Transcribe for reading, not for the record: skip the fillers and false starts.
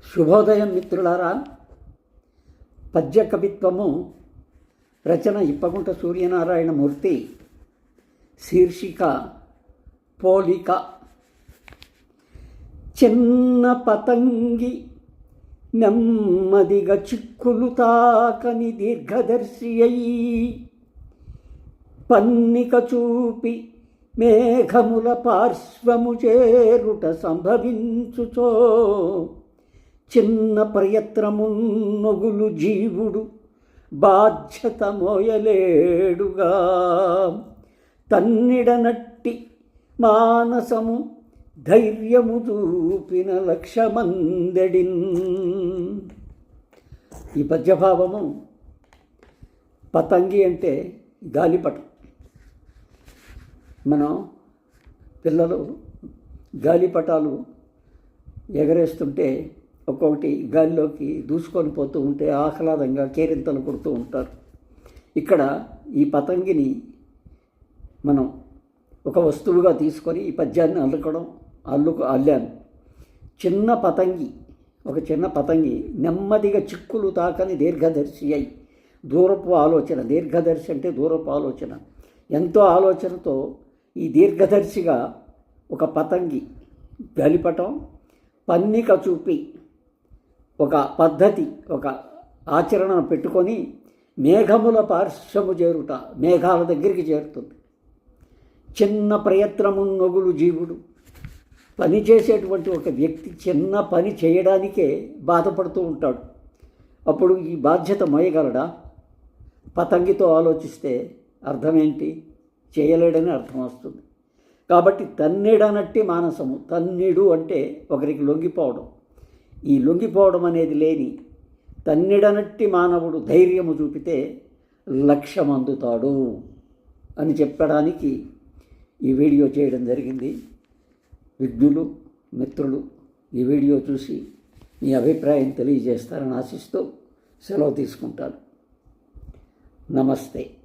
శుభోదయం మిత్రులారా. పద్య కవిత్వము రచన ఇప్పగుంట సూర్యనారాయణమూర్తి. శీర్షిక పోలిక. చిన్న పతంగి నెమ్మదిగా చిక్కులు తాకని దీర్ఘదర్శి అయి పన్నిక చూపి మేఘముల పార్శ్వము చేరుట సంభవించుచో చిన్న ప్రయత్నమున్నొగులు జీవుడు బాధ్యత మోయలేడుగా తన్నిడనట్టి మానసము ధైర్యము చూపిన లక్షమందెడిన్. ఈ పద్యభావము పతంగి అంటే గాలిపటం. మనం పిల్లలు గాలిపటాలు ఎగరేస్తుంటే ఒక్కొక్కటి గాలిలోకి దూసుకొని పోతూ ఉంటే ఆహ్లాదంగా కేరింతలు కొడుతూ ఉంటారు. ఇక్కడ ఈ పతంగిని మనం ఒక వస్తువుగా తీసుకొని ఈ పద్యాన్ని అల్లాను. ఒక చిన్న పతంగి నెమ్మదిగా చిక్కులు తాకని దీర్ఘదర్శి అయి, దూరపు ఆలోచన. దీర్ఘదర్శి అంటే దూరపు ఆలోచన. ఎంతో ఆలోచనతో ఈ దీర్ఘదర్శిగా ఒక పతంగి గాలిపటం పన్నిక చూపి ఒక పద్ధతి, ఒక ఆచరణను పెట్టుకొని మేఘముల పార్శ్వము చేరుట, మేఘాల దగ్గరికి చేరుతుంది. చిన్న ప్రయత్నమున్నొగులు జీవుడు. పని చేసేటువంటి ఒక వ్యక్తి చిన్న పని చేయడానికే బాధపడుతూ ఉంటాడు. అప్పుడు ఈ బాధ్యత మోయగలడా? పతంగితో ఆలోచిస్తే అర్థమేంటి? చేయలేడని అర్థం వస్తుంది. కాబట్టి తన్నిడనట్టి మానసము. తన్నిడు అంటే ఒకరికి లొంగిపోవడం. ఈ లొంగిపోవడం అనేది లేని తన్నిడనట్టి మానవుడు ధైర్యము చూపితే లక్ష్యం అందుతాడు అని చెప్పడానికి ఈ వీడియో చేయడం జరిగింది. విజ్ఞులు, మిత్రులు ఈ వీడియో చూసి మీ అభిప్రాయం తెలియజేస్తారని ఆశిస్తూ సెలవు తీసుకుంటాను. నమస్తే.